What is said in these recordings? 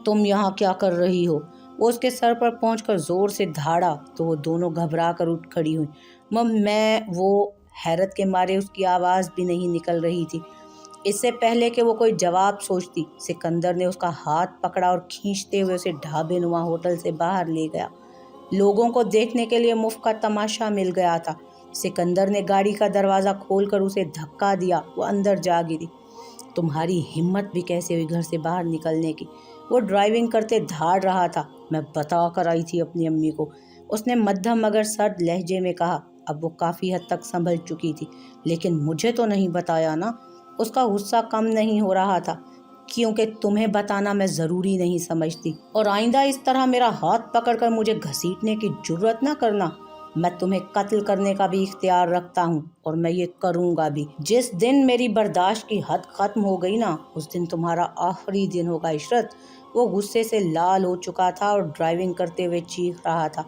तुम यहाँ क्या कर रही हो? वो उसके सर पर पहुंचकर जोर से धाड़ा तो वो दोनों घबरा कर उठ खड़ी हुई। वो हैरत के मारे उसकी आवाज़ भी नहीं निकल रही थी। इससे पहले कि वो कोई जवाब सोचती, सिकंदर ने उसका हाथ पकड़ा और खींचते हुए उसे ढाबे नुमा होटल से बाहर ले गया। लोगों को देखने के लिए मुफ्त का तमाशा मिल गया था। सिकंदर ने गाड़ी का दरवाज़ा खोलकर उसे धक्का दिया। वो अंदर जा गिरी। तुम्हारी हिम्मत भी कैसे हुई घर से बाहर निकलने की? वो ड्राइविंग करते धाड़ रहा था। मैं बता कर आई थी अपनी अम्मी को, उसने मध्यम मगर सर्द लहजे में कहा। अब वो काफ़ी हद तक संभल चुकी थी। लेकिन मुझे तो नहीं बताया ना। उसका गुस्सा कम नहीं हो रहा था। क्योंकि तुम्हें बताना मैं ज़रूरी नहीं समझती, और आइंदा इस तरह मेरा हाथ पकड़कर मुझे घसीटने की जुर्रत ना करना। मैं तुम्हें कत्ल करने का भी इख्तियार रखता हूँ, और मैं ये करूँगा भी। जिस दिन मेरी बर्दाश्त की हद खत्म हो गई ना, उस दिन तुम्हारा आखिरी दिन होगा इशरत। वो गुस्से से लाल हो चुका था और ड्राइविंग करते हुए चीख रहा था।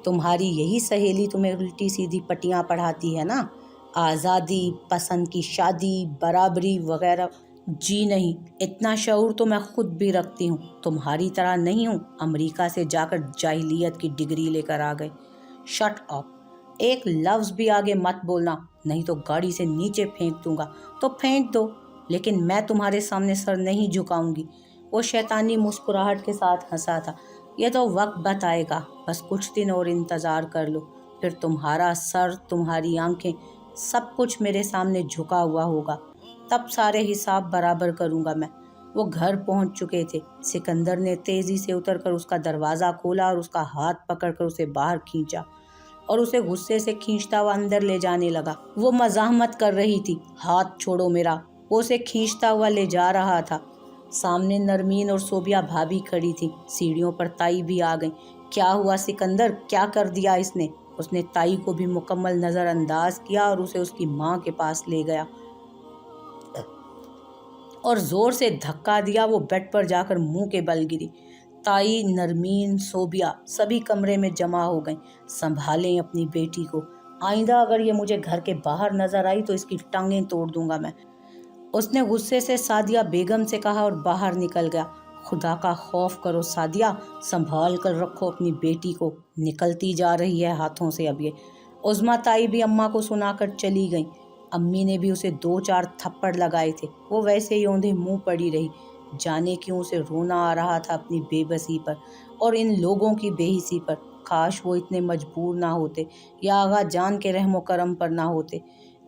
तुम्हारी यही सहेली तुम्हें उल्टी सीधी पट्टियाँ पढ़ाती है ना? आज़ादी, पसंद की शादी, बराबरी वगैरह। जी नहीं, इतना शऊर तो मैं खुद भी रखती हूँ। तुम्हारी तरह नहीं हूँ, अमेरिका से जाकर जाहिलियत की डिग्री लेकर आ गए। शट अप, एक लफ्ज़ भी आगे मत बोलना, नहीं तो गाड़ी से नीचे फेंक दूंगा। तो फेंक दो, लेकिन मैं तुम्हारे सामने सर नहीं झुकाऊंगी। वो शैतानी मुस्कुराहट के साथ हंसा था। यह तो वक्त बताएगा, बस कुछ दिन और इंतज़ार कर लो, फिर तुम्हारा सर, तुम्हारी आंखें, सब कुछ मेरे सामने झुका हुआ होगा। तब सारे हिसाब बराबर करूंगा मैं। वो घर पहुंच चुके थे। सिकंदर ने तेजी से उतरकर उसका दरवाज़ा खोला और उसका हाथ पकड़कर उसे बाहर खींचा और उसे गुस्से से खींचता हुआ अंदर ले जाने लगा। वो मज़ाहमत कर रही थी। हाथ छोड़ो मेरा। वो उसे खींचता हुआ ले जा रहा था। सामने नरमीन और सोबिया भाभी खड़ी थी। सीढ़ियों पर ताई भी आ गई। क्या हुआ सिकंदर, क्या कर दिया इसने? उसने ताई को भी मुकम्मल नज़रअंदाज किया और उसे उसकी माँ के पास ले गया और ज़ोर से धक्का दिया। वो बेड पर जाकर मुंह के बल गिरी। ताई, नरमीन, सोबिया सभी कमरे में जमा हो गईं। संभालें अपनी बेटी को। आइंदा अगर ये मुझे घर के बाहर नजर आई तो इसकी टांगें तोड़ दूंगा मैं, उसने गुस्से से सादिया बेगम से कहा और बाहर निकल गया। खुदा का खौफ करो सादिया, संभाल कर रखो अपनी बेटी को, निकलती जा रही है हाथों से अब ये। उज़्मा ताई भी अम्मा को सुनाकर चली गई। अम्मी ने भी उसे 2-4 थप्पड़ लगाए थे। वो वैसे ही औंधे मुंह पड़ी रही। जाने क्यों उसे रोना आ रहा था अपनी बेबसी पर और इन लोगों की बेहिसी पर। काश वो इतने मजबूर ना होते या आगा जान के रहमो करम पर ना होते।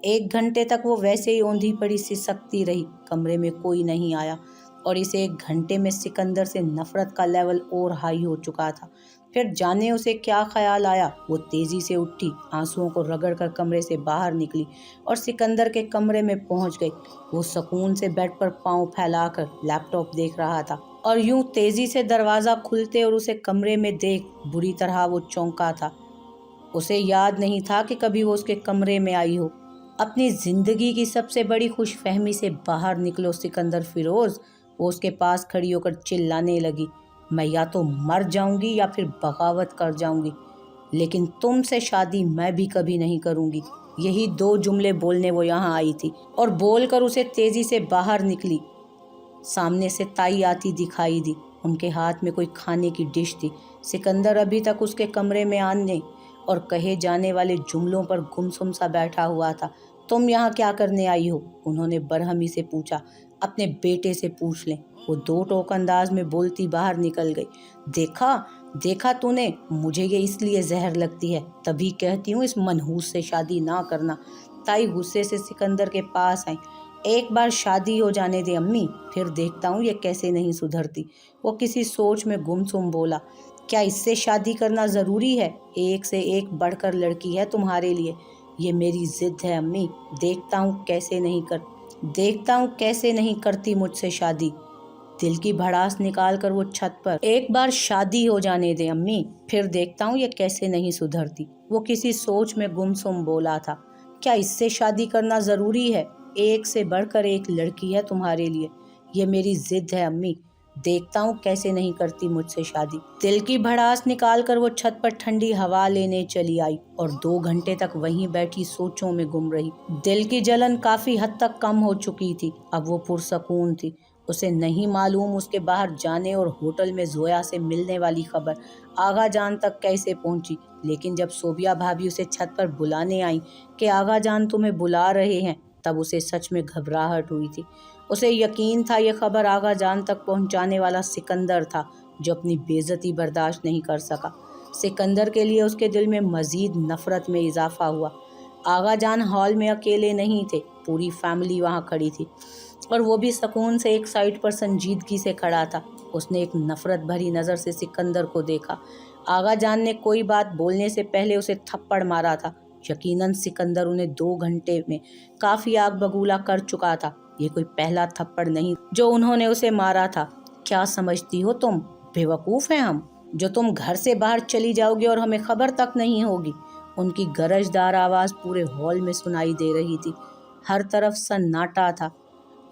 1 घंटे तक वो वैसे ही औंधी पड़ी सिसकती रही। कमरे में कोई नहीं आया और इस 1 घंटे में सिकंदर से नफरत का लेवल और हाई हो चुका था। फिर जाने उसे क्या ख्याल आया, वो तेजी से उठी, आंसुओं को रगड़कर कमरे से बाहर निकली और सिकंदर के कमरे में पहुंच गई। वो सुकून से बेड पर पांव फैलाकर लैपटॉप देख रहा था और यूं तेजी से दरवाज़ा खुलते और उसे कमरे में देख बुरी तरह वो चौंका था। उसे याद नहीं था कि कभी वो उसके कमरे में आई हो। अपनी ज़िंदगी की सबसे बड़ी खुशफहमी से बाहर निकलो सिकंदर फिरोज़। वो उसके पास खड़ी होकर चिल्लाने लगी, मैं या तो मर जाऊंगी या फिर बगावत कर जाऊंगी, लेकिन तुमसे शादी मैं भी कभी नहीं करूंगी। यही 2 जुमले बोलने वो यहाँ आई थी और बोलकर उसे तेज़ी से बाहर निकली। सामने से ताई आती दिखाई दी। उनके हाथ में कोई खाने की डिश थी। सिकंदर अभी तक उसके कमरे में आने और कहे जाने वाले जुमलों पर गुमसुम सा बैठा हुआ था। तुम यहाँ क्या करने आई हो? उन्होंने बरहमी से पूछा। अपने बेटे से पूछ लें। वो 2 टोक अंदाज में बोलती बाहर निकल गई। देखा देखा तूने, मुझे ये इसलिए जहर लगती है, तभी कहती हूँ इस मनहूस से शादी ना करना। ताई गुस्से से सिकंदर के पास आई। एक बार शादी हो जाने दे अम्मी, फिर देखता हूँ ये कैसे नहीं सुधरती। वो किसी सोच में गुमसुम बोला। क्या इससे शादी करना ज़रूरी है? एक से एक बढ़कर लड़की है तुम्हारे लिए। ये मेरी ज़िद है अम्मी, देखता हूँ कैसे नहीं करती मुझसे शादी। दिल की भड़ास निकाल कर वो छत पर, एक बार शादी हो जाने दे अम्मी, फिर देखता हूँ ये कैसे नहीं सुधरती। वो किसी सोच में गुमसुम बोला था। क्या इससे शादी करना ज़रूरी है? एक से बढ़कर एक लड़की है तुम्हारे लिए। ये मेरी ज़िद है अम्मी, देखता हूँ कैसे नहीं करती मुझसे शादी। दिल की भड़ास निकाल कर वो छत पर ठंडी हवा लेने चली आई और 2 घंटे तक वहीं बैठी सोचों में गुम रही। दिल की जलन काफी हद तक कम हो चुकी थी। अब वो पुरसकून थी। उसे नहीं मालूम उसके बाहर जाने और होटल में जोया से मिलने वाली खबर आगा जान तक कैसे पहुंची, लेकिन जब सोबिया भाभी उसे छत पर बुलाने आई कि आगा जान तुम्हें बुला रहे हैं, तब उसे सच में घबराहट हुई थी। उसे यकीन था ये खबर आगा जान तक पहुंचाने वाला सिकंदर था, जो अपनी बेइज्जती बर्दाश्त नहीं कर सका। सिकंदर के लिए उसके दिल में मजीद नफरत में इजाफा हुआ। आगा जान हॉल में अकेले नहीं थे, पूरी फैमिली वहाँ खड़ी थी, और वो भी सुकून से एक साइड पर संजीदगी से खड़ा था। उसने एक नफरत भरी नज़र से सिकंदर को देखा। आगा जान ने कोई बात बोलने से पहले उसे थप्पड़ मारा था। यकीनन सिकंदर उन्हें 2 घंटे में काफ़ी आग बबूला कर चुका था। ये कोई पहला थप्पड़ नहीं जो उन्होंने उसे मारा था। क्या समझती हो तुम, बेवकूफ़ हैं हम, जो तुम घर से बाहर चली जाओगी और हमें खबर तक नहीं होगी। उनकी गरजदार आवाज़ पूरे हॉल में सुनाई दे रही थी। हर तरफ सन्नाटा था।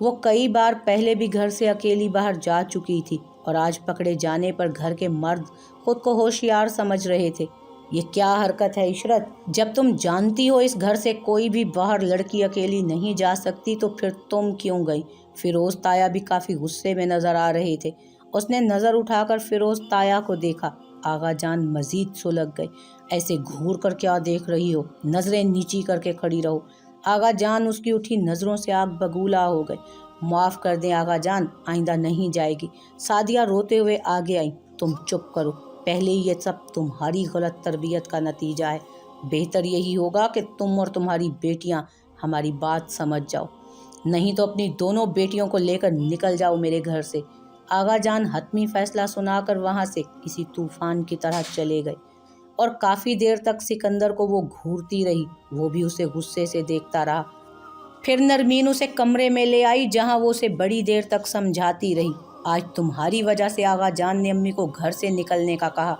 वो कई बार पहले भी घर से अकेली बाहर जा चुकी थी, और आज पकड़े जाने पर घर के मर्द खुद को होशियार समझ रहे थे। ये क्या हरकत है इशरत? जब तुम जानती हो इस घर से कोई भी बाहर लड़की अकेली नहीं जा सकती, तो फिर तुम क्यों गई? फिरोज ताया भी काफ़ी गुस्से में नज़र आ रहे थे। उसने नज़र उठाकर फिरोज ताया को देखा। आगा जान मजीद सुलग गए। ऐसे घूर कर क्या देख रही हो? नज़रें नीची करके खड़ी रहो। आगा जान उसकी उठी नज़रों से आग बगूला हो गए। माफ़ कर दें आगा जान, आइंदा नहीं जाएगी। सादिया रोते हुए आगे आई। तुम चुप करो, पहले ही ये सब तुम्हारी गलत तरबियत का नतीजा है। बेहतर यही होगा कि तुम और तुम्हारी बेटियां हमारी बात समझ जाओ, नहीं तो अपनी दोनों बेटियों को लेकर निकल जाओ मेरे घर से। आगा जान हतमी फैसला सुनाकर वहाँ से किसी तूफान की तरह चले गए, और काफ़ी देर तक सिकंदर को वो घूरती रही। वो भी उसे गुस्से से देखता रहा। फिर नरमीन उसे कमरे में ले आई, जहाँ वो उसे बड़ी देर तक समझाती रही। आज तुम्हारी वजह से आगा जान ने अम्मी को घर से निकलने का कहा।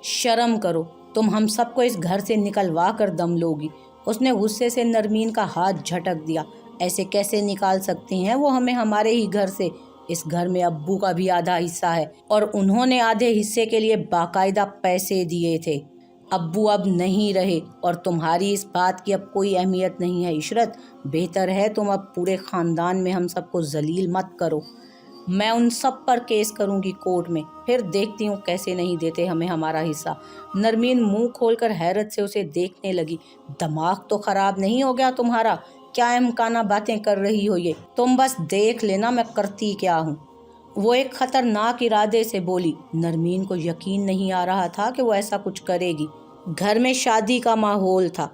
शर्म करो, तुम हम सबको इस घर से निकलवा कर दम लोगी। उसने गुस्से से नरमीन का हाथ झटक दिया। ऐसे कैसे निकाल सकती हैं वो हमें हमारे ही घर से? इस घर में अब्बू का भी आधा हिस्सा है, और उन्होंने आधे हिस्से के लिए बाकायदा पैसे दिए थे। अब्बू अब नहीं रहे, और तुम्हारी इस बात की अब कोई अहमियत नहीं है इशरत। बेहतर है तुम अब पूरे ख़ानदान में हम सबको जलील मत करो। मैं उन सब पर केस करूंगी कोर्ट में, फिर देखती हूँ कैसे नहीं देते हमें हमारा हिस्सा। नरमीन मुंह खोलकर हैरत से उसे देखने लगी। दिमाग तो खराब नहीं हो गया तुम्हारा? क्या अहमकाना बातें कर रही हो ये? तुम बस देख लेना मैं करती क्या हूँ। वो एक खतरनाक इरादे से बोली। नरमीन को यकीन नहीं आ रहा था कि वो ऐसा कुछ करेगी। घर में शादी का माहौल था।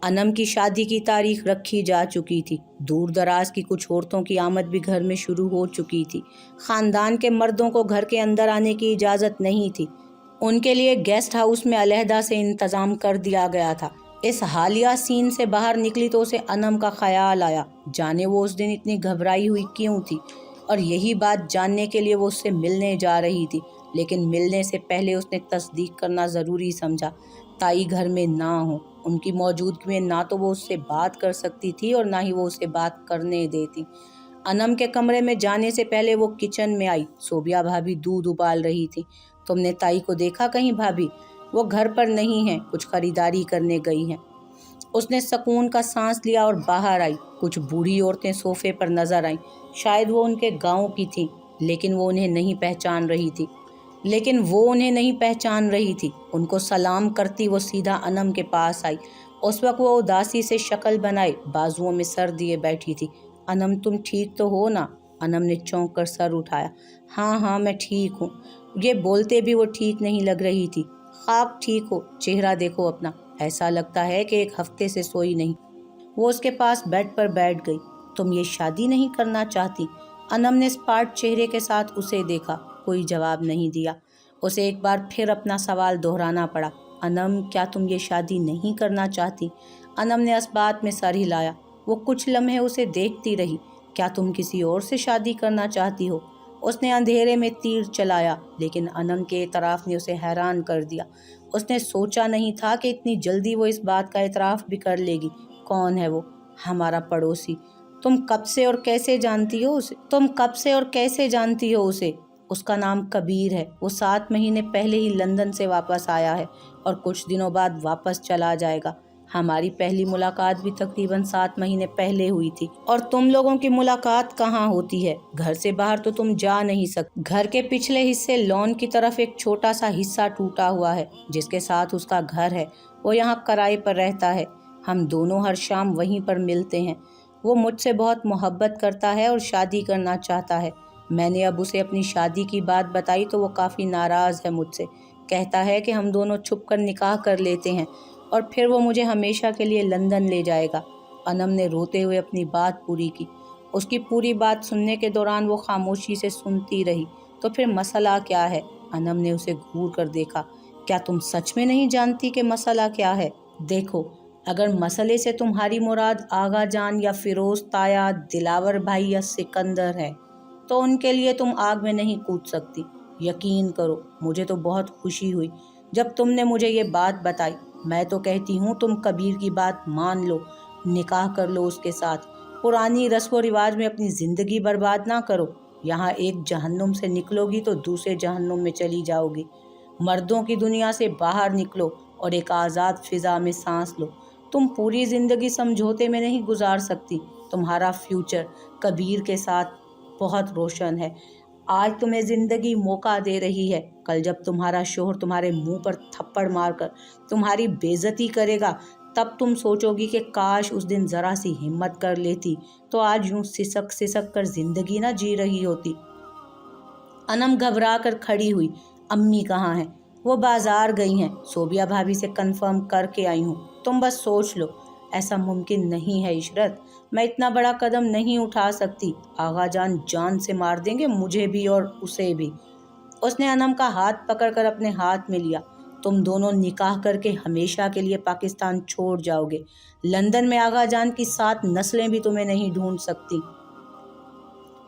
अनम की शादी की तारीख रखी जा चुकी थी। दूर दराज की कुछ औरतों की आमद भी घर में शुरू हो चुकी थी। खानदान के मर्दों को घर के अंदर आने की इजाज़त नहीं थी। उनके लिए गेस्ट हाउस में अलहदा से इंतज़ाम कर दिया गया था। इस हालिया सीन से बाहर निकली तो उसे अनम का ख्याल आया। जाने वो उस दिन इतनी घबराई हुई क्यों थी, और यही बात जानने के लिए वो उससे मिलने जा रही थी। लेकिन मिलने से पहले उसने तस्दीक करना ज़रूरी समझा। ताई घर में ना हो, उनकी मौजूदगी में ना तो वो उससे बात कर सकती थी और ना ही वो उसे बात करने देती। अनम के कमरे में जाने से पहले वो किचन में आई। सोबिया भाभी दूध उबाल रही थी। तुमने ताई को देखा कहीं भाभी? वो घर पर नहीं है, कुछ खरीदारी करने गई हैं। उसने सुकून का सांस लिया और बाहर आई। कुछ बूढ़ी औरतें सोफे पर नजर आईं। शायद वो उनके गांव की थीं, लेकिन वो उन्हें नहीं पहचान रही थी। उनको सलाम करती वो सीधा अनम के पास आई। उस वक्त वो उदासी से शक्ल बनाए बाजुओं में सर दिए बैठी थी। अनम तुम ठीक तो हो ना? अनम ने चौंक कर सर उठाया। हाँ हाँ मैं ठीक हूँ। ये बोलते भी वो ठीक नहीं लग रही थी। आप ठीक हो? चेहरा देखो अपना, ऐसा लगता है कि 1 हफ्ते से सोई नहीं। वो उसके पास बेड पर बैठ गई। तुम ये शादी नहीं करना चाहती? अनम ने स्पार्ट चेहरे के साथ उसे देखा। कोई जवाब नहीं दिया। उसे एक बार फिर अपना सवाल दोहराना पड़ा। अनम क्या तुम ये शादी नहीं करना चाहती? अनम ने इस बात में सर हिलाया। वो कुछ लम्हे उसे देखती रही। क्या तुम किसी और से शादी करना चाहती हो? उसने अंधेरे में तीर चलाया, लेकिन अनम के एतराफ़ ने उसे हैरान कर दिया। उसने सोचा नहीं था कि इतनी जल्दी वो इस बात का एतराफ़ भी कर लेगी। कौन है वो? हमारा पड़ोसी। तुम कब से और कैसे जानती हो उसे? उसका नाम कबीर है। वो 7 महीने पहले ही लंदन से वापस आया है और कुछ दिनों बाद वापस चला जाएगा। हमारी पहली मुलाकात भी तकरीबन 7 महीने पहले हुई थी, और तुम लोगों की मुलाकात कहाँ होती है? घर से बाहर तो तुम जा नहीं सकते। घर के पिछले हिस्से लॉन की तरफ एक छोटा सा हिस्सा टूटा हुआ है, जिसके साथ उसका घर है। वो यहाँ किराए पर रहता है। हम दोनों हर शाम वहीं पर मिलते हैं। वो मुझसे बहुत मोहब्बत करता है और शादी करना चाहता है। मैंने अब उसे अपनी शादी की बात बताई तो वो काफ़ी नाराज़ है मुझसे। कहता है कि हम दोनों छुप कर निकाह कर लेते हैं और फिर वो मुझे हमेशा के लिए लंदन ले जाएगा। अनम ने रोते हुए अपनी बात पूरी की। उसकी पूरी बात सुनने के दौरान वो खामोशी से सुनती रही। तो फिर मसला क्या है? अनम ने उसे घूर कर देखा। क्या तुम सच में नहीं जानती कि मसला क्या है? देखो, अगर मसले से तुम्हारी मुराद आगा जान या फिरोज ताया, दिलावर भाई या सिकंदर है, तो उनके लिए तुम आग में नहीं कूद सकती। यकीन करो, मुझे तो बहुत खुशी हुई जब तुमने मुझे ये बात बताई। मैं तो कहती हूँ तुम कबीर की बात मान लो, निकाह कर लो उसके साथ। पुरानी रस्म व रिवाज में अपनी ज़िंदगी बर्बाद ना करो। यहाँ एक जहन्नुम से निकलोगी तो दूसरे जहन्नुम में चली जाओगी। मर्दों की दुनिया से बाहर निकलो और एक आज़ाद फ़िज़ा में सांस लो। तुम पूरी ज़िंदगी समझौते में नहीं गुजार सकती। तुम्हारा फ्यूचर कबीर के साथ बहुत रोशन है। आज तुम्हें ज़िंदगी मौका दे रही है। कल जब तुम्हारा शोहर तुम्हारे मुंह पर थप्पड़ मारकर तुम्हारी बेइज्जती करेगा, तब तुम सोचोगी कि काश उस दिन ज़रा सी हिम्मत कर लेती तो आज यूं सिसक सिसक कर ज़िंदगी ना जी रही होती। अनम घबरा कर खड़ी हुई। अम्मी कहाँ हैं? वो बाजार गई हैं। सोबिया भाभी से कंफर्म करके आई हूँ। तुम बस सोच लो। ऐसा मुमकिन नहीं है इशरत, मैं इतना बड़ा कदम नहीं उठा सकती। आगा जान से मार देंगे, मुझे भी और उसे भी। उसने अनम का हाथ पकड़कर अपने हाथ में लिया। तुम दोनों निकाह करके हमेशा के लिए पाकिस्तान छोड़ जाओगे। लंदन में आगा जान की 7 नस्लें भी तुम्हें नहीं ढूंढ सकती।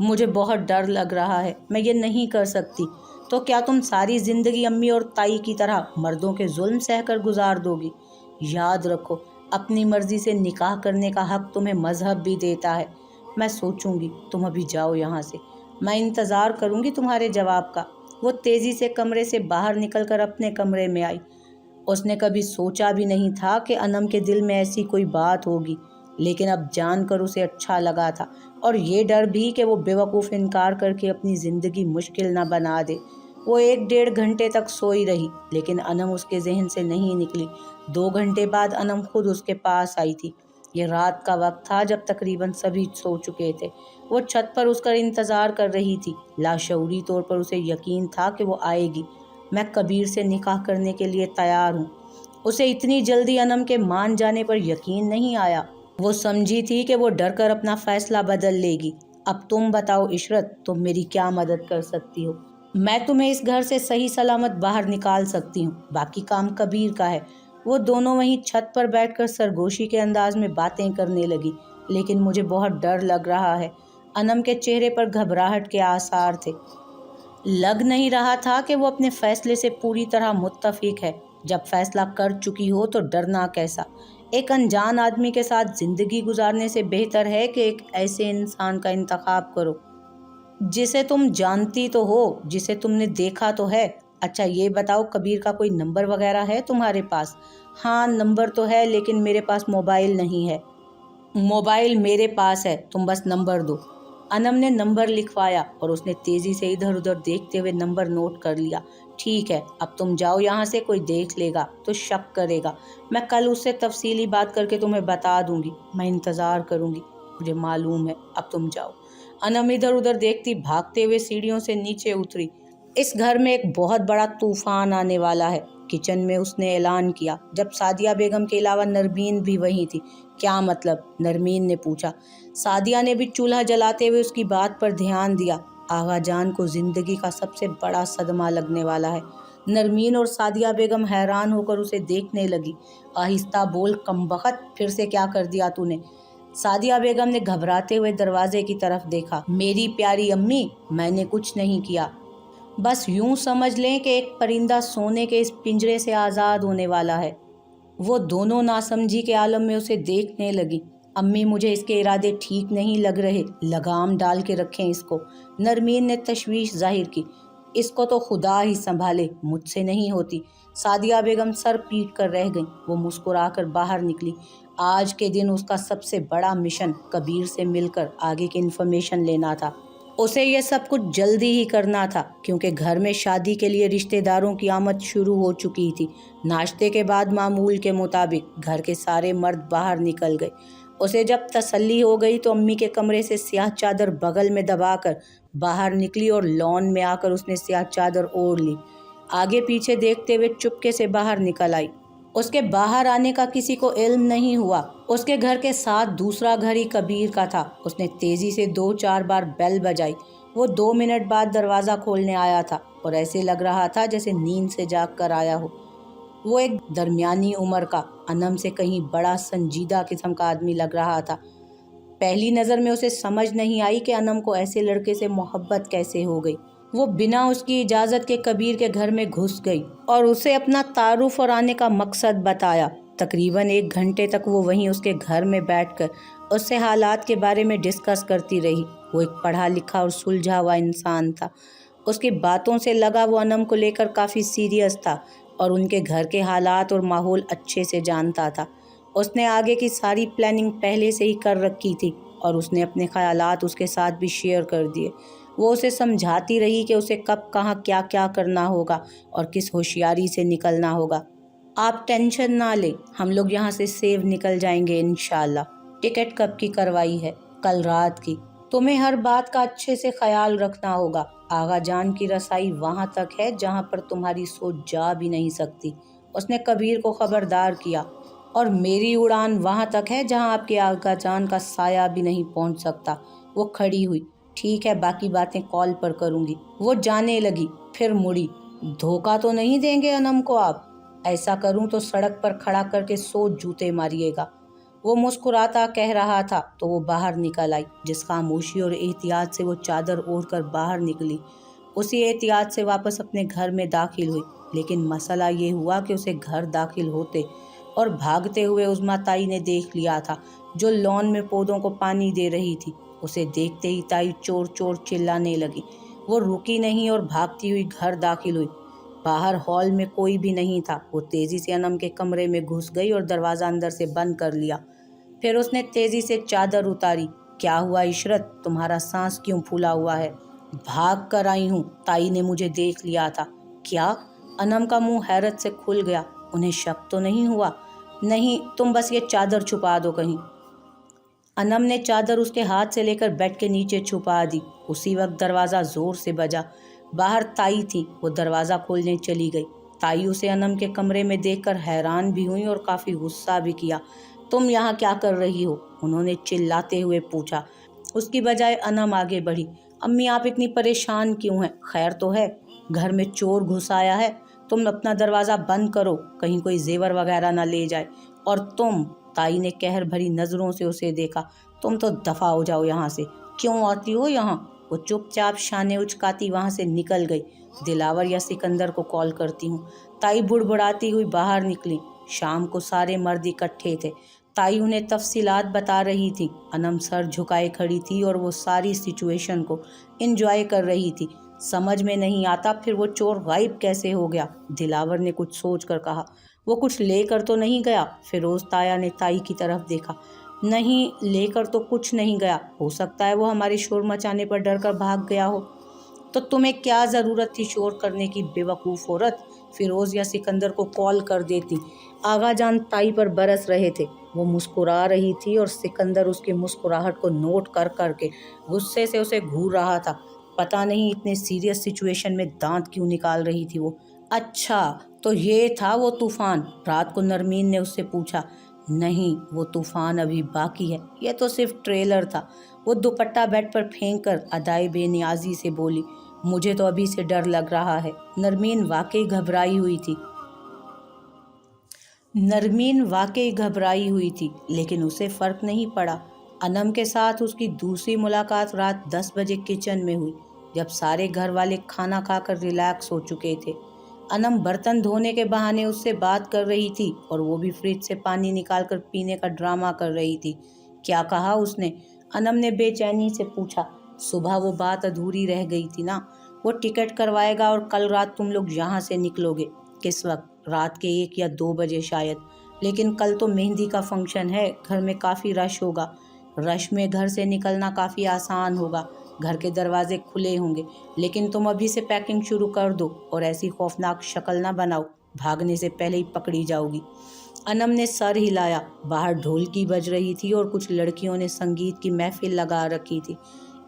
मुझे बहुत डर लग रहा है, मैं ये नहीं कर सकती। तो क्या तुम सारी ज़िंदगी अम्मी और ताई की तरह मर्दों के जुल्म सहकर गुजार दोगी? याद रखो, अपनी मर्ज़ी से निकाह करने का हक़ तुम्हें मज़हब भी देता है। मैं सोचूंगी, तुम अभी जाओ यहाँ से। मैं इंतज़ार करूँगी तुम्हारे जवाब का। वो तेज़ी से कमरे से बाहर निकलकर अपने कमरे में आई। उसने कभी सोचा भी नहीं था कि अनम के दिल में ऐसी कोई बात होगी, लेकिन अब जानकर उसे अच्छा लगा था, और ये डर भी कि वो बेवकूफ़ इनकार करके अपनी ज़िंदगी मुश्किल ना बना दे। वो 1-1.5 घंटे तक सोई रही, लेकिन अनम उसके जहन से नहीं निकली। 2 घंटे बाद अनम खुद उसके पास आई थी। ये रात का वक्त था जब तकरीबन सभी सो चुके थे। वो छत पर उसका इंतज़ार कर रही थी। लाशऊरी तौर पर उसे यकीन था कि वो आएगी। मैं कबीर से निकाह करने के लिए तैयार हूँ। उसे इतनी जल्दी अनम के मान जाने पर यकीन नहीं आया। वो समझी थी कि वो डर कर अपना फैसला बदल लेगी। अब तुम बताओ इशरत, तुम मेरी क्या मदद कर सकती हो? मैं तुम्हें इस घर से सही सलामत बाहर निकाल सकती हूँ, बाकी काम कबीर का है। वो दोनों वहीं छत पर बैठकर सरगोशी के अंदाज में बातें करने लगी। लेकिन मुझे बहुत डर लग रहा है। अनम के चेहरे पर घबराहट के आसार थे। लग नहीं रहा था कि वो अपने फैसले से पूरी तरह मुत्तफिक है। जब फैसला कर चुकी हो तो डरना कैसा? एक अनजान आदमी के साथ ज़िंदगी गुजारने से बेहतर है कि एक ऐसे इंसान का इंतखाब करो जिसे तुम जानती तो हो, जिसे तुमने देखा तो है। अच्छा ये बताओ, कबीर का कोई नंबर वगैरह है तुम्हारे पास? हाँ, नंबर तो है, लेकिन मेरे पास मोबाइल नहीं है। मोबाइल मेरे पास है, तुम बस नंबर दो। अनम ने नंबर लिखवाया और उसने तेज़ी से इधर उधर देखते हुए नंबर नोट कर लिया। ठीक है, अब तुम जाओ यहाँ से, कोई देख लेगा तो शक करेगा। मैं कल उससे तफसीली बात करके तुम्हें बता दूंगी। मैं इंतज़ार करूंगी, मुझे मालूम है। अब तुम जाओ। अनम इधर उधर देखती भागते हुए सीढ़ियों से नीचे उतरी। इस घर में एक बहुत बड़ा तूफान आने वाला है, किचन में उसने ऐलान किया, जब सादिया बेगम के अलावा नरमीन भी वहीं थी। क्या मतलब? नरमीन ने पूछा। सादिया ने भी चूल्हा जलाते हुए उसकी बात पर ध्यान दिया। आगा जान को जिंदगी का सबसे बड़ा सदमा लगने वाला है। नरमीन और सादिया बेगम हैरान होकर उसे देखने लगी। आहिस्ता बोल कमबख्त, फिर से क्या कर दिया तूने? सादिया बेगम ने घबराते हुए दरवाजे की तरफ देखा। मेरी प्यारी अम्मी, मैंने कुछ नहीं किया। बस यूं समझ लें कि एक परिंदा सोने के इस पिंजरे से आज़ाद होने वाला है। वो दोनों नासमझी के आलम में उसे देखने लगी। अम्मी, मुझे इसके इरादे ठीक नहीं लग रहे, लगाम डाल के रखें इसको। नरमीन ने तशवीश जाहिर की। اس کو تو خدا ہی سنبھالے، مجھ سے نہیں ہوتی۔ سعدیہ بیگم سر پیٹ کر رہ گئیں۔ وہ مسکرا کر باہر نکلی۔ آج کے دن اس کا سب سے بڑا مشن کبیر سے مل کر آگے کی انفارمیشن لینا تھا۔ اسے یہ سب کچھ جلدی ہی کرنا تھا کیونکہ گھر میں شادی کے لیے رشتہ داروں کی آمد شروع ہو چکی تھی۔ ناشتے کے بعد معمول کے مطابق گھر کے سارے مرد باہر نکل گئے۔ اسے جب تسلی ہو گئی تو امی کے کمرے سے سیاہ چادر بغل میں دبا کر باہر نکلی اور لان میں آ کر اس نے سیاہ چادر اوڑھ لی۔ آگے پیچھے دیکھتے ہوئے چپکے سے باہر نکل آئی۔ اس کے باہر آنے کا کسی کو علم نہیں ہوا۔ اس کے گھر کے ساتھ دوسرا گھر ہی کبیر کا تھا۔ اس نے تیزی سے 2-4 بار بیل بجائی۔ وہ 2 منٹ بعد دروازہ کھولنے آیا تھا اور ایسے لگ رہا تھا جیسے نیند سے جاگ کر آیا ہو۔ وہ ایک درمیانی عمر کا، انم سے کہیں بڑا سنجیدہ قسم کا آدمی لگ رہا تھا۔ پہلی نظر میں اسے سمجھ نہیں آئی کہ انم کو ایسے لڑکے سے محبت کیسے ہو گئی۔ وہ بنا اس کی اجازت کے کبیر کے گھر میں گھس گئی اور اسے اپنا تعارف اور آنے کا مقصد بتایا۔ تقریباً 1 گھنٹے تک وہ وہیں اس کے گھر میں بیٹھ کر اس سے حالات کے بارے میں ڈسکس کرتی رہی۔ وہ ایک پڑھا لکھا اور سلجھا ہوا انسان تھا۔ اس کی باتوں سے لگا وہ انم کو لے کر کافی سیریس تھا اور ان کے گھر کے حالات اور ماحول اچھے سے جانتا تھا۔ اس نے آگے کی ساری پلاننگ پہلے سے ہی کر رکھی تھی اور اس نے اپنے خیالات اس کے ساتھ بھی شیئر کر دیے۔ وہ اسے سمجھاتی رہی کہ اسے کب کہاں کیا کیا کرنا ہوگا اور کس ہوشیاری سے نکلنا ہوگا۔ آپ ٹینشن نہ لیں، ہم لوگ یہاں سے سیو نکل جائیں گے انشاءاللہ۔ ٹکٹ کب کی کروائی ہے؟ کل رات کی۔ تمہیں ہر بات کا اچھے سے خیال رکھنا ہوگا۔ آغا جان کی رسائی وہاں تک ہے جہاں پر تمہاری سوچ جا بھی نہیں سکتی، اس نے کبیر کو خبردار کیا، اور میری اڑان وہاں تک ہے جہاں آپ کے آغا جان کا سایہ بھی نہیں پہنچ سکتا۔ وہ کھڑی ہوئی۔ ٹھیک ہے، باقی باتیں کال پر کروں گی۔ وہ جانے لگی، پھر مڑی۔ دھوکہ تو نہیں دیں گے انم کو آپ؟ ایسا کروں تو سڑک پر کھڑا کر کے 100 جوتے ماریے گا۔ وہ مسکراتا کہہ رہا تھا تو وہ باہر نکل آئی۔ جس خاموشی اور احتیاط سے وہ چادر اوڑھ کر باہر نکلی، اسی احتیاط سے واپس اپنے گھر میں داخل ہوئی۔ لیکن مسئلہ یہ ہوا کہ اسے گھر داخل ہوتے اور بھاگتے ہوئے عظمیٰ تائی نے دیکھ لیا تھا، جو لان میں پودوں کو پانی دے رہی تھی۔ اسے دیکھتے ہی تائی چور چور چلانے لگی۔ وہ رکی نہیں اور بھاگتی ہوئی گھر داخل ہوئی۔ باہر ہال میں کوئی بھی نہیں تھا۔ وہ تیزی سے انم کے کمرے میں گھس گئی اور دروازہ اندر سے بند کر لیا۔ پھر اس نے تیزی سے چادر اتاری۔ کیا ہوا عشرت، تمہارا سانس کیوں پھولا ہوا ہے؟ بھاگ کر آئی ہوں، تائی نے مجھے دیکھ لیا تھا۔ کیا؟ انم کا منہ حیرت سے کھل گیا۔ انہیں شک تو نہیں ہوا؟ نہیں، تم بس یہ چادر چھپا دو کہیں۔ انم نے چادر اس کے ہاتھ سے لے کر بیڈ کے نیچے چھپا دی۔ اسی وقت دروازہ زور سے بجا۔ باہر تائی تھی۔ وہ دروازہ کھولنے چلی گئی۔ تائی اسے انم کے کمرے میں دیکھ کر حیران بھی ہوئی اور کافی غصہ بھی کیا۔ تم یہاں کیا کر رہی ہو؟ انہوں نے چلاتے ہوئے پوچھا۔ اس کی بجائے انم آگے بڑھی۔ امی، آپ اتنی پریشان کیوں ہیں؟ خیر تو ہے؟ گھر میں چور گھس آیا ہے؟ تم اپنا دروازہ بند کرو، کہیں کوئی زیور وغیرہ نہ لے جائے۔ اور تم، تائی نے قہر بھری نظروں سے اسے دیکھا، تم تو دفع ہو جاؤ یہاں سے۔ کیوں آتی ہو یہاں؟ وہ چپ چاپ شانے اچکاتی وہاں سے نکل گئی۔ دلاور یا سکندر کو کال کرتی ہوں۔ تائی بڑبڑاتی ہوئی باہر نکلی۔ شام کو سارے مرد اکٹھے تھے۔ تائی انہیں تفصیلات بتا رہی تھی۔ انم سر جھکائے کھڑی تھی اور وہ ساری سچویشن کو انجوائے کر رہی تھی۔ سمجھ میں نہیں آتا پھر وہ چور غائب کیسے ہو گیا؟ دلاور نے کچھ سوچ کر کہا۔ وہ کچھ لے کر تو نہیں گیا؟ فیروز تایا نے تائی کی طرف دیکھا۔ نہیں، لے کر تو کچھ نہیں گیا، ہو سکتا ہے وہ ہمارے شور مچانے پر ڈر کر بھاگ گیا ہو۔ تو تمہیں کیا ضرورت تھی شور کرنے کی، بے وقوف عورت؟ فیروز یا سکندر کو کال کر دیتی۔ آغا جان تائی پر برس رہے تھے۔ وہ مسکرا رہی تھی اور سکندر اس کی مسکراہٹ کو نوٹ کر کر کے غصے سے اسے گھور رہا تھا۔ پتہ نہیں اتنے سیریس سچویشن میں دانت کیوں نکال رہی تھی وہ۔ اچھا، تو یہ تھا وہ طوفان؟ رات کو نرمین نے اس سے پوچھا۔ نہیں، وہ طوفان ابھی باقی ہے، یہ تو صرف ٹریلر تھا۔ وہ دوپٹہ بیڈ پر پھینک کر ادائے بے نیازی سے بولی۔ مجھے تو ابھی سے ڈر لگ رہا ہے۔ نرمین واقعی گھبرائی ہوئی تھی، لیکن اسے فرق نہیں پڑا۔ انم کے ساتھ اس کی دوسری ملاقات رات 10 بجے کچن میں ہوئی، جب سارے گھر والے کھانا کھا کر ریلیکس ہو چکے تھے۔ انم برتن دھونے کے بہانے اس سے بات کر رہی تھی اور وہ بھی فریج سے پانی نکال کر پینے کا ڈرامہ کر رہی تھی۔ کیا کہا اس نے؟ انم نے بے چینی سے پوچھا۔ صبح وہ بات ادھوری رہ گئی تھی نا، वो टिकट करवाएगा और कल रात तुम लोग यहाँ से निकलोगे। किस वक्त? रात के 1 या 2 बजे शायद। लेकिन कल तो मेहंदी का फंक्शन है, घर में काफ़ी रश होगा। रश में घर से निकलना काफ़ी आसान होगा, घर के दरवाजे खुले होंगे। लेकिन तुम अभी से पैकिंग शुरू कर दो और ऐसी खौफनाक शक्ल ना बनाओ, भागने से पहले ही पकड़ी जाओगी। अनम ने सर हिलाया। बाहर ढोलकी बज रही थी और कुछ लड़कियों ने संगीत की महफिल लगा रखी थी,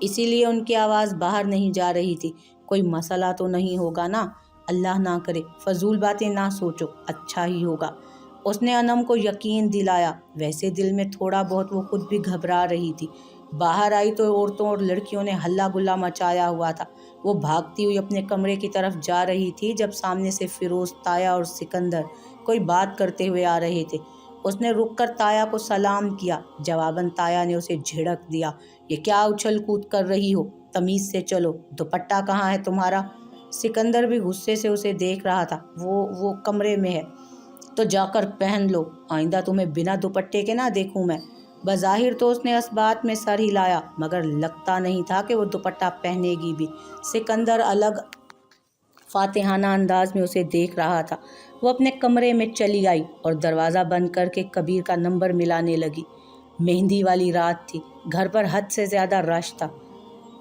इसीलिए उनकी आवाज़ बाहर नहीं जा रही थी। कोई मसला तो नहीं होगा ना? अल्लाह ना करे, फजूल बातें ना सोचो, अच्छा ही होगा, उसने अनम को यकीन दिलाया। वैसे दिल में थोड़ा बहुत वो खुद भी घबरा रही थी। बाहर आई तो औरतों और लड़कियों ने हल्ला गुल्ला मचाया हुआ था। वो भागती हुई अपने कमरे की तरफ जा रही थी जब सामने से फिरोज, ताया और सिकंदर कोई बात करते हुए आ रहे थे। उसने रुककर ताया को सलाम किया। जवाबन ताया ने उसे झिड़क दिया, ये क्या उछल कूद कर रही हो? तमीज़ से चलो, दुपट्टा कहाँ है तुम्हारा? सिकंदर भी गुस्से से उसे देख रहा था। वो कमरे में है, तो जाकर पहन लो, आइंदा तुम्हें बिना दुपट्टे के ना देखूं मैं। बज़ाहिर तो उसने इस बात में सर हिलाया, मगर लगता नहीं था कि वो दुपट्टा पहनेगी भी। सिकंदर अलग फातिहाना अंदाज में उसे देख रहा था। वो अपने कमरे में चली आई और दरवाज़ा बंद करके कबीर का नंबर मिलाने लगी। मेहंदी वाली रात थी, घर पर हद से ज़्यादा रश था।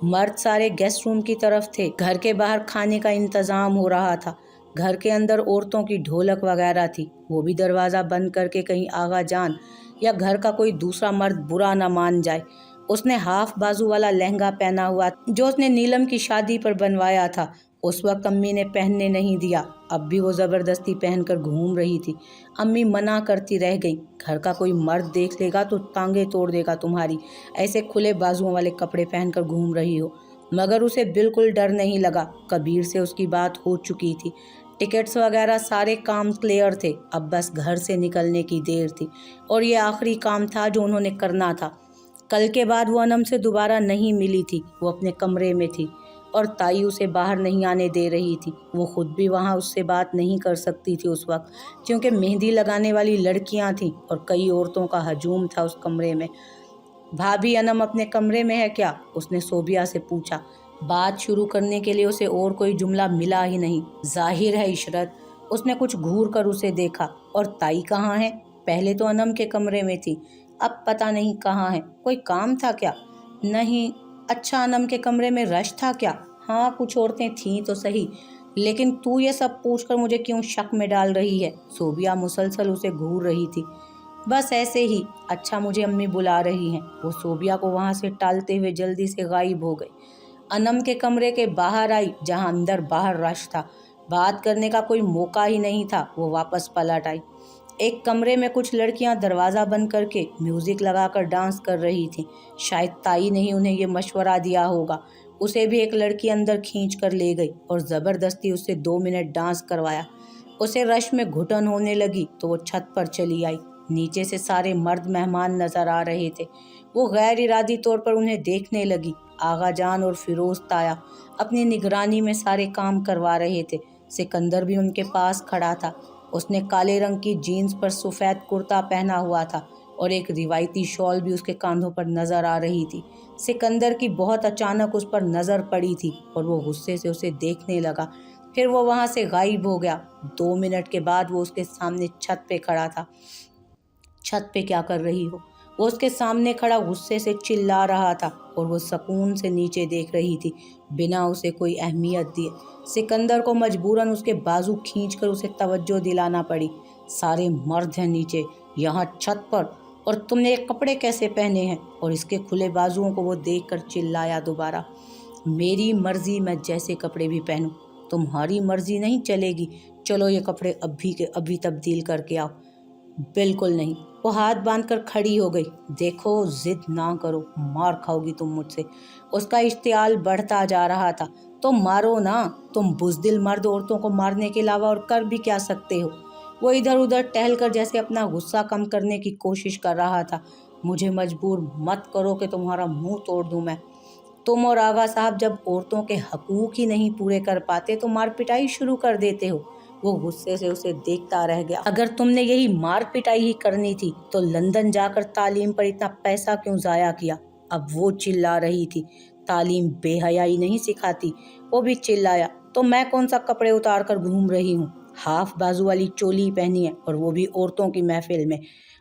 मर्द सारे गेस्ट रूम की तरफ थे। घर के बाहर खाने का इंतज़ाम हो रहा था। घर के अंदर औरतों की ढोलक वगैरह थी। वो भी दरवाज़ा बंद करके कहीं आगा जान या घर का कोई दूसरा मर्द बुरा न मान जाए। उसने हाफ बाजू वाला लहंगा पहना हुआ जो उसने नीलम की शादी पर बनवाया था। उस वक्त अम्मी ने पहनने नहीं दिया, अब भी वो ज़बरदस्ती पहनकर घूम रही थी। अम्मी मना करती रह गई, घर का कोई मर्द देख लेगा तो टांगे तोड़ देगा तुम्हारी, ऐसे खुले बाजुओं वाले कपड़े पहनकर घूम रही हो। मगर उसे बिल्कुल डर नहीं लगा। कबीर से उसकी बात हो चुकी थी, टिकट्स वगैरह सारे काम क्लियर थे। अब बस घर से निकलने की देर थी और ये आखिरी काम था जो उन्होंने करना था। कल के बाद वो अनम से दोबारा नहीं मिली थी। वो अपने कमरे में थी और ताई उसे बाहर नहीं आने दे रही थी। वो खुद भी वहाँ उससे बात नहीं कर सकती थी उस वक्त, क्योंकि मेहंदी लगाने वाली लड़कियाँ थीं और कई औरतों का हजूम था उस कमरे में। भाभी, अनम अपने कमरे में है क्या? उसने सोबिया से पूछा। बात शुरू करने के लिए उसे और कोई जुमला मिला ही नहीं। जाहिर है इशरत। उसने कुछ घूर कर उसे देखा। और ताई कहाँ है? पहले तो अनम के कमरे में थी, अब पता नहीं कहाँ है। कोई काम था क्या? नहीं। अच्छा, अनम के कमरे में रश था क्या? हाँ, कुछ औरतें थीं तो सही, लेकिन तू ये सब पूछकर मुझे क्यों शक में डाल रही है? सोबिया मुसलसल उसे घूर रही थी। बस ऐसे ही। अच्छा, मुझे अम्मी बुला रही हैं। वो सोबिया को वहाँ से टालते हुए जल्दी से गायब हो गई। अनम के कमरे के बाहर आई, जहाँ अंदर बाहर रश था। बात करने का कोई मौका ही नहीं था। वो वापस पलट आई। एक कमरे में कुछ लड़कियां दरवाज़ा बंद करके म्यूज़िक लगाकर डांस कर रही थीं। शायद ताई ने ही उन्हें ये मशवरा दिया होगा। उसे भी एक लड़की अंदर खींच कर ले गई और ज़बरदस्ती उससे 2 मिनट डांस करवाया। उसे रश में घुटन होने लगी तो वो छत पर चली आई। नीचे से सारे मर्द मेहमान नजर आ रहे थे। वो गैर इरादी तौर पर उन्हें देखने लगी। आगा जान और फिरोज ताया अपनी निगरानी में सारे काम करवा रहे थे। सिकंदर भी उनके पास खड़ा था। उसने काले रंग की जीन्स पर सफ़ेद कुर्ता पहना हुआ था और एक रिवायती शॉल भी उसके कांधों पर नजर आ रही थी। सिकंदर की बहुत अचानक उस पर नज़र पड़ी थी और वो गुस्से से उसे देखने लगा। फिर वो वहाँ से गायब हो गया। 2 मिनट के बाद वो उसके सामने छत पे खड़ा था। छत पे क्या कर रही हो? वो उसके सामने खड़ा गुस्से से चिल्ला रहा था और वो सुकून से नीचे देख रही थी, बिना उसे कोई अहमियत दिए। सिकंदर को मजबूरन उसके बाजू खींचकर उसे तवज्जो दिलाना पड़ी। सारे मर्द हैं नीचे, यहाँ छत पर, और तुमने ये कपड़े कैसे पहने हैं? और इसके खुले बाजुओं को वो देखकर चिल्लाया दोबारा। मेरी मर्जी, मैं जैसे कपड़े भी पहनूं, तुम्हारी मर्जी नहीं चलेगी। चलो ये कपड़े अभी के अभी तब्दील करके आओ। बिल्कुल नहीं। वो हाथ बांधकर खड़ी हो गई। देखो, जिद ना करो, मार खाओगी तुम मुझसे। उसका इश्तियाल बढ़ता जा रहा था। तो मारो ना, तुम बुज़दिल मर्द औरतों को मारने के अलावा और कर भी क्या सकते हो? वो इधर उधर टहलकर जैसे अपना गुस्सा कम करने की कोशिश कर रहा था। मुझे मजबूर मत करो कि तुम्हारा मुंह तोड़ दूं मैं। तुम और आगा साहब जब औरतों के हकूक ही नहीं पूरे कर पाते तो मार पिटाई शुरू कर देते हो। वो गुस्से से उसे देखता रह गया। अगर तुमने यही मार पिटाई ही करनी थी तो लंदन जाकर तालीम पर इतना पैसा क्यों ज़ाया किया? अब वो चिल्ला रही थी। तालीम बेहयाई नहीं सिखाती। वो भी चिल्लाया, तो मैं कौन सा कपड़े उतार कर घूम रही हूँ? हाफ बाजू वाली चोली पहनी है, और वो भी औरतों की महफिल में।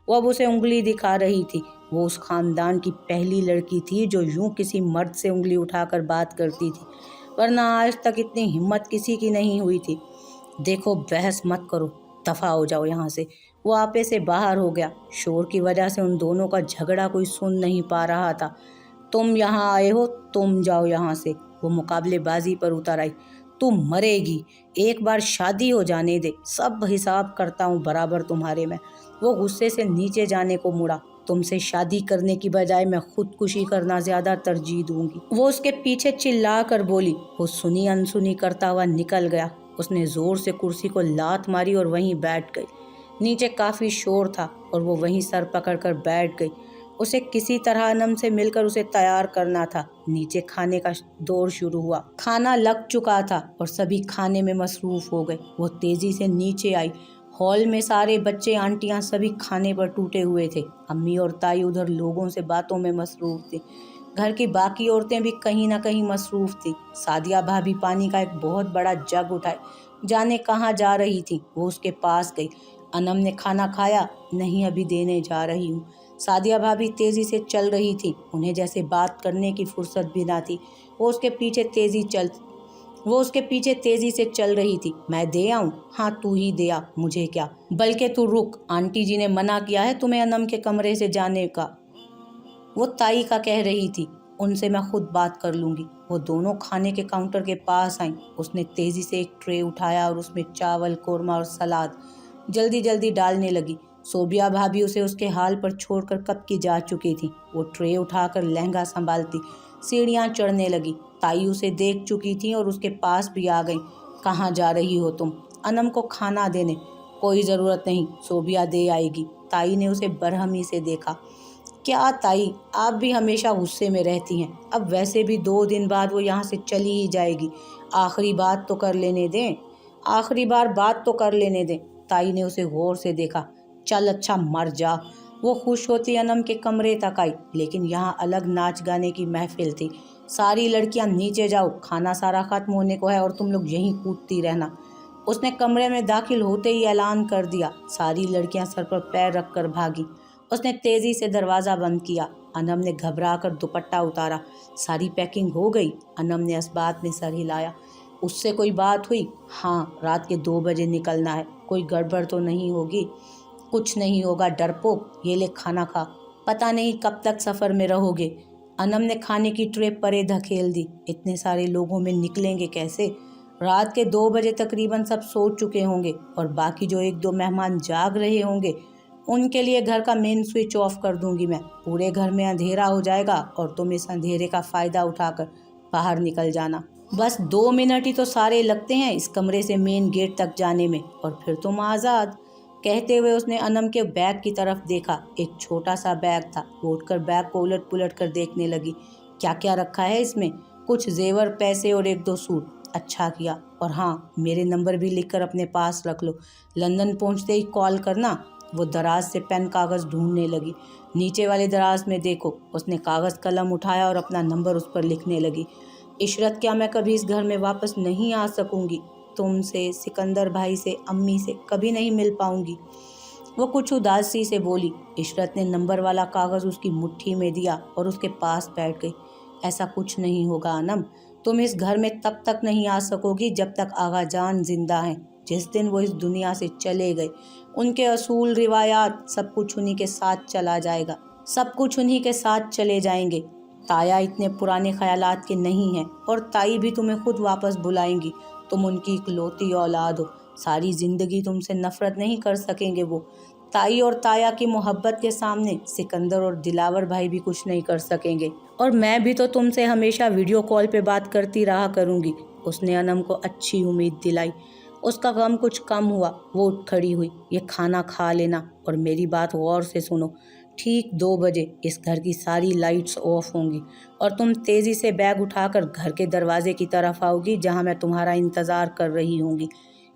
वो अब उसे उंगली दिखा रही थी। वो उस खानदान की पहली लड़की थी जो यूं किसी मर्द से उंगली उठाकर बात करती थी, वरना आज तक इतनी हिम्मत किसी की नहीं हुई थी। देखो, बहस मत करो, दफा हो जाओ यहाँ से। वो आपे से बाहर हो गया। शोर की वजह से उन दोनों का झगड़ा कोई सुन नहीं पा रहा था। तुम यहाँ आए हो, तुम जाओ यहाँ से। वो मुकाबलेबाजी पर उतर आई। तुम मरेगी, एक बार शादी हो जाने दे, सब हिसाब करता हूँ बराबर तुम्हारे में। वो गुस्से से नीचे जाने को मुड़ा। तुमसे शादी करने की बजाय मैं खुदकुशी करना ज्यादा तरजीह दूंगी, वो उसके पीछे चिल्ला कर बोली। वो सुनी अनसुनी करता हुआ निकल गया। उसने जोर से कुर्सी को लात मारी और वहीं बैठ गई। नीचे काफी शोर था और वो वहीं सर पकड़कर बैठ गई। उसे किसी तरह अनम से मिलकर उसे तैयार करना था। नीचे खाने का दौर शुरू हुआ। खाना लग चुका था और सभी खाने में मसरूफ हो गए। वो तेजी से नीचे आई। हॉल में सारे बच्चे, आंटियां सभी खाने पर टूटे हुए थे। अम्मी और ताई उधर लोगों से बातों में मसरूफ थी। घर की बाकी औरतें भी कहीं ना कहीं मसरूफ थी। सादिया भाभी पानी का एक बहुत बड़ा जग उठाए जाने कहाँ जा रही थी। वो उसके पास गई। अनम ने खाना खाया? नहीं, अभी देने जा रही हूँ। सादिया भाभी तेजी से चल रही थी। उन्हें जैसे बात करने की फुर्सत भी ना थी। वो उसके पीछे तेजी से चल रही थी। मैं दे आऊं? हाँ, तू ही दे आ, मुझे क्या। बल्कि तू रुक, आंटी जी ने मना किया है तुम्हें अनम के कमरे से जाने का। वो ताई का कह रही थी, उनसे मैं खुद बात कर लूंगी। वो दोनों खाने के काउंटर के पास आईं। उसने तेजी से एक ट्रे उठाया और उसमें चावल, कोरमा और सलाद जल्दी जल्दी डालने लगी। सोबिया भाभी उसे उसके हाल पर छोड़कर कब की जा चुकी थी। वो ट्रे उठाकर लहंगा संभालती सीढ़ियाँ चढ़ने लगी। ताई उसे देख चुकी थी और उसके पास भी आ गई। कहाँ जा रही हो तुम? अनम को खाना देने। कोई ज़रूरत नहीं, सोबिया दे आएगी। ताई ने उसे बरहमी से देखा। क्या ताई, आप भी हमेशा गुस्से में रहती हैं। अब वैसे भी 2 दिन बाद वो यहाँ से चली ही जाएगी। आखिरी बात तो कर लेने दें। आखिरी बार बात तो कर लेने दें। ताई ने उसे गौर से देखा। चल अच्छा, मर जा। वो खुश होती अनम के कमरे तक आई, लेकिन यहाँ अलग नाच गाने की महफिल थी। सारी लड़कियां नीचे जाओ, खाना सारा खत्म होने को है और तुम लोग यहीं कूदती रहना। उसने कमरे में दाखिल होते ही ऐलान कर दिया। सारी लड़कियां सर पर पैर रखकर भागी। उसने तेजी से दरवाज़ा बंद किया। अनम ने घबरा कर दुपट्टा उतारा। सारी पैकिंग हो गई? अनम ने इस बात में सर हिलाया। उससे कोई बात हुई? हाँ, रात के 2 बजे निकलना है। कोई गड़बड़ तो नहीं होगी? कुछ नहीं होगा डरपोक, ये ले खाना खा। पता नहीं कब तक सफ़र में रहोगे। अनम ने खाने की ट्रे परे धकेल दी। इतने सारे लोगों में निकलेंगे कैसे? रात के 2 बजे तकरीबन सब सो चुके होंगे और बाकी जो 1-2 मेहमान जाग रहे होंगे उनके लिए घर का मेन स्विच ऑफ कर दूंगी मैं। पूरे घर में अंधेरा हो जाएगा और तुम इस अंधेरे का फ़ायदा उठाकर बाहर निकल जाना। बस 2 मिनट ही तो सारे लगते हैं इस कमरे से मेन गेट तक जाने में, और फिर तुम आज़ाद। कहते हुए उसने अनम के बैग की तरफ देखा। एक छोटा सा बैग था। वो उठकर बैग को उलट पुलट कर देखने लगी। क्या क्या रखा है इसमें? कुछ जेवर, पैसे और 1-2 सूट। अच्छा किया। और हाँ, मेरे नंबर भी लिखकर अपने पास रख लो। लंदन पहुंचते ही कॉल करना। वो दराज से पेन कागज़ ढूंढने लगी। नीचे वाले दराज में देखो। उसने कागज़ कलम उठाया और अपना नंबर उस पर लिखने लगी। इशरत, क्या मैं कभी इस घर में वापस नहीं आ सकूंगी? तुमसे, सिकंदर भाई से, अम्मी से कभी नहीं मिल पाऊंगी। वो कुछ उदासी से बोली। इशरत ने नंबर वाला कागज़ उसकी मुट्ठी में दिया और उसके पास बैठ गई। ऐसा कुछ नहीं होगा अनम। तुम इस घर में तब तक नहीं आ सकोगी जब तक आगा जान जिंदा हैं। जिस दिन वो इस दुनिया से चले गए, उनके असूल, रिवायात, सब कुछ उन्हीं के साथ चला जाएगा। सब कुछ उन्हीं के साथ चले जाएंगे। ताया इतने पुराने ख्यालात के नहीं हैं और ताई भी तुम्हें खुद वापस बुलाएंगी। तुम उनकी इकलौती औलाद हो। सारी ज़िंदगी तुमसे नफ़रत नहीं कर सकेंगे वो। ताई और ताया की मोहब्बत के सामने सिकंदर और दिलावर भाई भी कुछ नहीं कर सकेंगे। और मैं भी तो तुमसे हमेशा वीडियो कॉल पे बात करती रहा करूँगी। उसने अनम को अच्छी उम्मीद दिलाई। उसका गम कुछ कम हुआ। वो उठ खड़ी हुई। ये खाना खा लेना और मेरी बात गौर से सुनो। ठीक 2 बजे इस घर की सारी लाइट्स ऑफ होंगी और तुम तेज़ी से बैग उठाकर घर के दरवाजे की तरफ आओगी जहाँ मैं तुम्हारा इंतज़ार कर रही होंगी।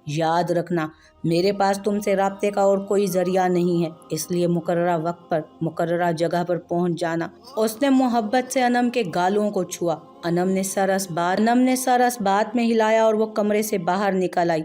یاد رکھنا میرے پاس تم سے رابطے کا اور کوئی ذریعہ نہیں ہے، اس لیے مقررہ وقت پر مقررہ جگہ پر پہنچ جانا۔ اس نے محبت سے انم کے گالوں کو چھوا۔ انم نے سر اس بات میں ہلایا اور وہ کمرے سے باہر نکل آئی۔